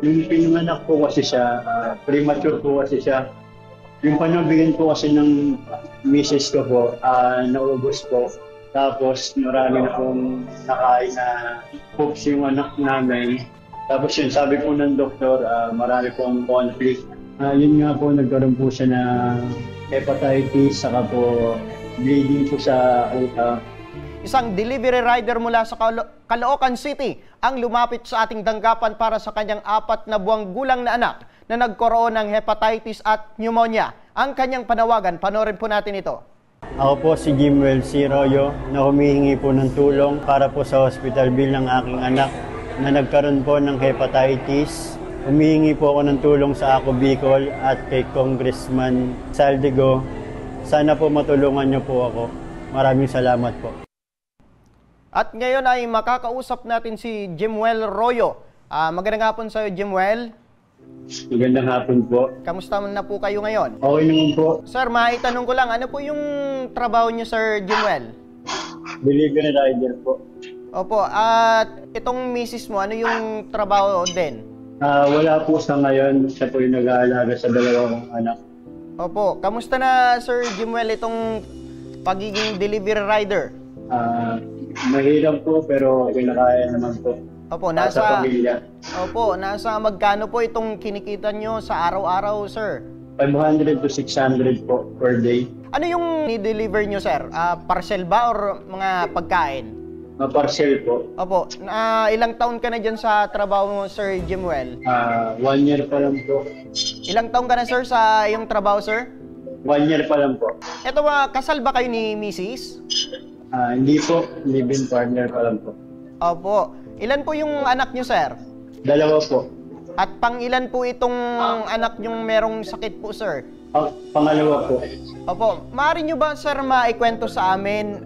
Yung pinanganak po kasi siya, premature po kasi siya. Yung panabigyan po kasi ng misis ko po, naubos po. Tapos marami na pong nakain na poops yung anak namin. Tapos yun, sabi po ng doktor, marami pong conflict. Yun nga po, nagkaroon po siya ng hepatitis, saka po bleeding po sa utak. Isang delivery rider mula sa Caloocan City ang lumapit sa ating tanggapan para sa kanyang 4 na buwang gulang na anak na nagkaroon ng hepatitis at pneumonia. Ang kanyang panawagan, panoorin po natin ito. Ako po si Jimwell C. Royo na humihingi po ng tulong para po sa hospital bill ng aking anak na nagkaroon po ng hepatitis. Humihingi po ako ng tulong sa Ako Bicol at kay Congressman Saldigo. Sana po matulungan niyo po ako. Maraming salamat po. At ngayon ay makakausap natin si Jimwell Royo. Magandang hapon sa iyo, Jimwell. Magandang hapon po. Kamusta na po kayo ngayon? Okay naman po. Sir, maitanong ko lang, ano po yung trabaho niyo, Sir Jimwell? Delivery rider po. Opo, at itong misis mo, ano yung trabaho din? Wala po sa ngayon. Siya po yung nag-aalaga sa dalawang anak. Opo, kamusta na, Sir Jimwell, itong pagiging delivery rider? Mahirap po pero kinakaya naman po. Opo, Sa pamilya. Nasa magkano po itong kinikita nyo sa araw-araw, sir? 500 to 600 po per day. Ano yung ni-deliver nyo, sir? Parcel ba or mga pagkain? Parcel po. Opo, ilang taon ka na dyan sa trabaho mo, Sir Jimwell? 1 year pa lang po. Ilang taon ka na, sir, sa iyong trabaho, sir? 1 year pa lang po. Ito kasal ba kayo ni Mrs.? Hindi po, live-in partner pa lang po. Opo. Ilan po yung anak nyo, sir? 2 po. At pang ilan po itong anak nyong merong sakit po, sir? Pangalawa po. Opo. Maaari nyo ba, sir, maikwento sa amin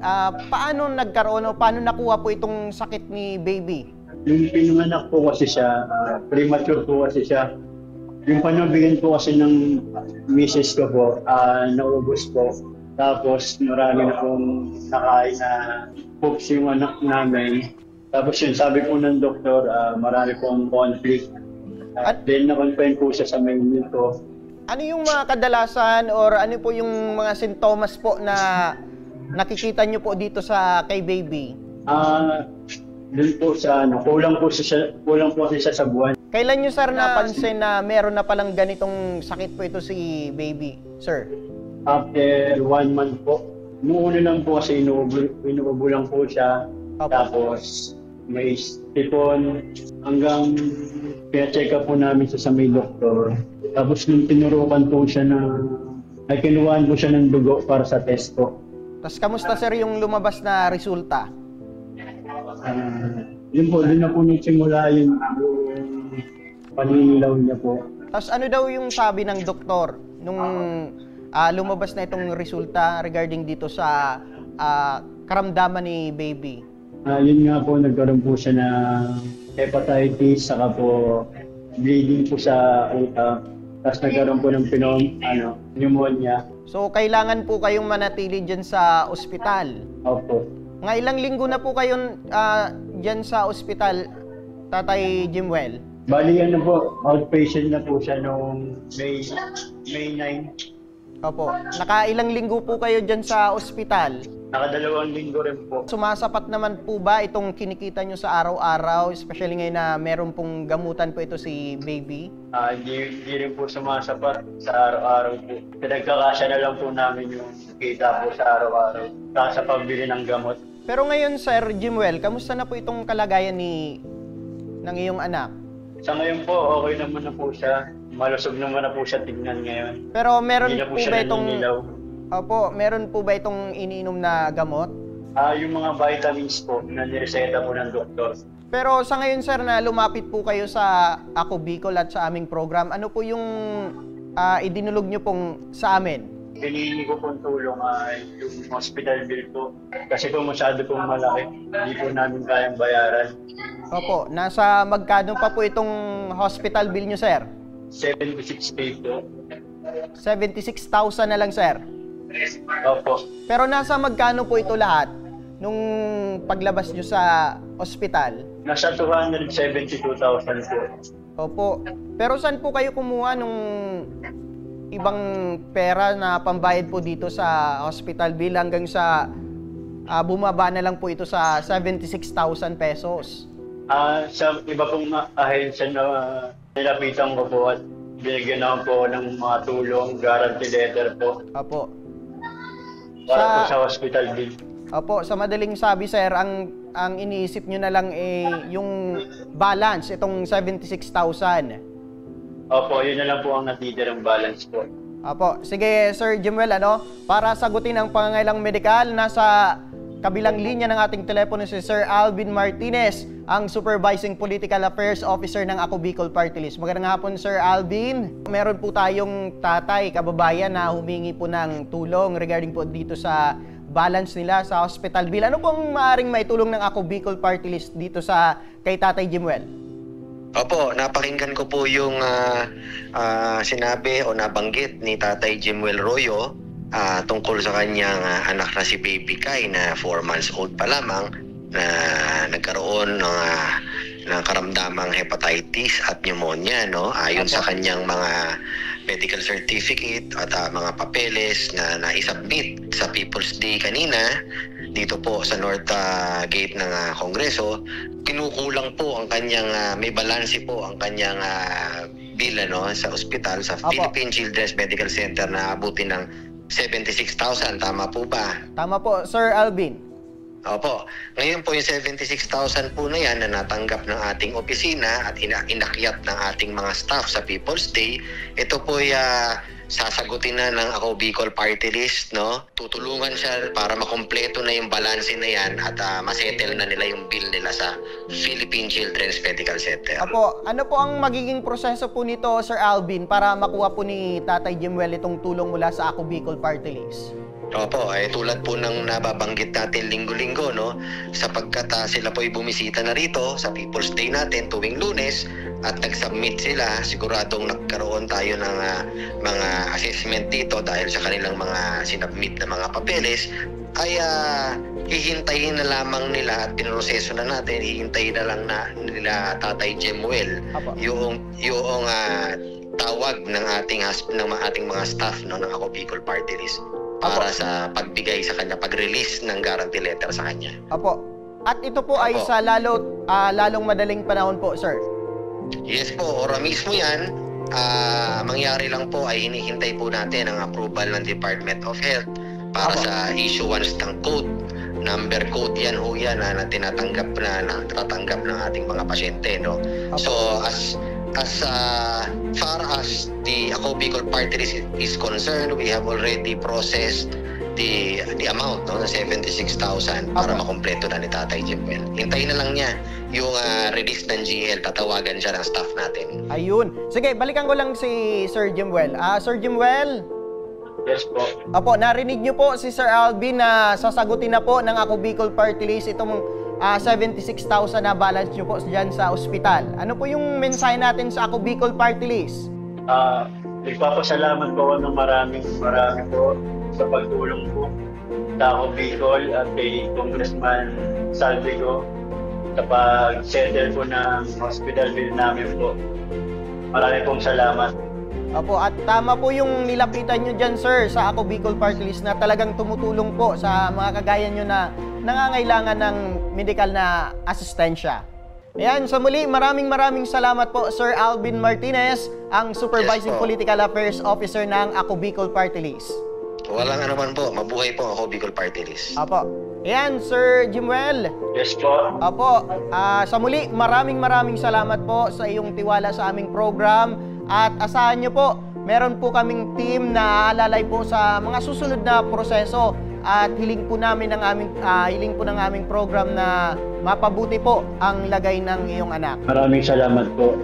paano nagkaroon o paano nakuha po itong sakit ni baby? Yung pinanganak po kasi siya, premature po kasi siya. Yung panabigyan po kasi ng misis ko po, naubos po. Tapos marami na pong nakain na poops yung anak namin. Tapos yun, sabi po ng doktor, marami pong conflict. At then na-confine po siya sa main ko. Ano yung mga kadalasan or ano po yung mga sintomas po na nakikita nyo po dito sa kay baby? Dun po sa kulang po siya sa buwan. Kailan nyo, sir, napansin na meron na palang ganitong sakit po ito si baby, sir? After 1 month po. Noong una lang po kasi inuubo lang po siya. Tapos may sipon hanggang pina-check up po namin sa may doktor. Tapos nung tinurukan po siya ay kinuhaan po siya ng dugo para sa test po. Tapos kamusta, sir, yung lumabas na resulta? Yun po, doon na po nagsimula yung paninilaw niya po. Tapos ano daw yung sabi ng doktor nung lumabas na itong resulta regarding dito sa karamdaman ni baby? Yun nga po, nagkaroon po siya ng hepatitis, saka po bleeding po sa utak. Tapos nagkaroon po ng pneumonia. So, kailangan po kayong manatili dyan sa ospital? Opo. Nga ilang linggo na po kayong dyan sa ospital, Tatay Jimwell? Bali po, outpatient na po siya noong May 9. Opo. Nakailang linggo po kayo dyan sa ospital? Naka2 linggo rin po. Sumasapat naman po ba itong kinikita nyo sa araw-araw, especially ngayon na meron pong gamutan po ito si baby? Hindi rin po sumasapat sa araw-araw po. Pinagkakasya na lang po namin yung kita po sa araw-araw sa pambili ng gamot. Pero ngayon, Sir Jimwell, kamusta na po itong kalagayan ng iyong anak? Sa ngayon po, okay naman na po siya. Malusog naman na po siya tignan ngayon. Pero meron Hindi na po ba itong... naninilaw. Opo, meron po ba itong iniinom na gamot? Yung mga vitamins po na nireseta po ng doktor. Pero sa ngayon, sir, na lumapit po kayo sa Ako Bicol at sa aming program, ano po yung idinulog nyo pong sa amin? Hinihingi ko pong tulong yung hospital bill po. Kasi po masyado pong malaki. Hindi po namin kayang bayaran. Opo, nasa magkano pa po itong hospital bill nyo, sir? 76K po. 76,000 na lang, sir. Opo. Pero nasa magkano po ito lahat nung paglabas nyo sa ospital? Nasa 272,000 po. Opo. Pero saan po kayo kumuha nung ibang pera na pambayad po dito sa hospital bill hanggang sa bumaba na lang po ito sa 76,000 pesos? Sa iba pong ahensya na nilapitan ko po at binigyan naman po ng mga tulong, guarantee letter po. Opo. Para po sa hospital bill. Opo, sa madaling sabi sir, ang iniisip nyo na lang yung balance, itong 76,000. Opo, yun na lang po ang natitirang balance po. Opo, sige Sir Jimuel, para sagutin ang pangangailang medikal, nasa kabilang linya ng ating telepono si Sir Alvin Martinez, ang Supervising Political Affairs Officer ng Ako Bicol Party List. Magandang hapon Sir Alvin. Meron po tayong tatay, kababayan na humingi po ng tulong regarding po dito sa balance nila sa hospital bill. Ano pong maaaring maitulong ng Ako Bicol Party List dito sa kay Tatay Jimuel? Opo, napakinggan ko po yung sinabi o nabanggit ni Tatay Jimuel Royo tungkol sa kanyang anak na si Baby Kai na 4 months old pa lamang na nagkaroon ng karamdamang hepatitis at pneumonia, no? Ayon sa kanyang mga medical certificate at mga papeles na naisubmit sa People's Day kanina dito po sa North Gate ng Kongreso, kinukulang po ang kanyang may balanse po ang kanyang bill sa ospital sa Philippine Children's Medical Center na abutin ng 76,000. Tama po ba? Tama po, Sir Alvin. Opo. Ngayon po yung 76,000 po na yan na natanggap ng ating opisina at inakyat ng ating mga staff sa People's Day, ito po ay sasagutin na ng Ako Bicol Party List, no? Tutulungan siya para makumpleto na yung balanse na yan at masettle na nila yung bill nila sa Philippine Children's Medical Center. Apo, ano po ang magiging proseso po nito, Sir Alvin, para makuha po ni Tatay Jimuel itong tulong mula sa Ako Bicol Party List? Opo, tulad po ng nababanggit natin linggo-linggo, no? Sapagkat sila po ay bumisita na rito sa People's Day natin tuwing Lunes at nag-submit sila, siguradong nagkaroon tayo ng mga assessment dito dahil sa kanilang mga sinubmit na mga papeles, ay hihintayin na lamang nila at pinroseso na natin, hihintayin na lang nila Tatay Jimuel yung tawag ng ating mga staff, no, ng Ako Bicol Party List para sa pagbigay sa kanya, pag-release ng guarantee letter sa kanya. Apo. At ito po ay sa lalong madaling panahon po, sir? Yes po, ora mismo yan. Mangyari lang po ay hinihintay po natin ang approval ng Department of Health para sa issuance ng code. Number code yan ho yan na tinatanggap ng ating mga pasyente, no? So as far as the Ako Bicol Party List is concerned, we have already processed the amount, no, na 76,000 para makumpleto na ni Tatay Jimuel. Hintayin na lang niya yung release ng GL, tatawagan siya ng staff natin. Ayun. Sige, balikan ko lang si Sir Jimuel. Sir Jimuel? Yes po. Apo, narinig niyo po si Sir Alvin na sasagutin na po ng Ako Bicol Party List itong 76,000 na balance nyo po dyan sa ospital. Ano po yung mensahe natin sa Ako Bicol Party List? Nagpapasalamat po ng marami po sa pagtulong po sa Ako Bicol at kay Congressman Saldico sa pag-settle po ng hospital bill namin po. Marami pong salamat. Opo, at tama po yung nilapitan nyo dyan, sir, sa Ako Bicol Party List na talagang tumutulong po sa mga kagaya nyo na nangangailangan ng medical na asistensya. Ayan, sa muli, maraming salamat po, Sir Alvin Martinez, ang Supervising Political Affairs Officer ng Ako Bicol Party List. Walang anuman po, mabuhay po Ako Bicol Party List. Opo. Ayan, Sir Jimuel. Yes po. Opo, sa muli, maraming salamat po sa iyong tiwala sa aming program. At asahan nyo po, meron po kaming team na aalalay po sa mga susunod na proseso at hiling po ng aming program na mapabuti po ang lagay ng iyong anak. Maraming salamat po.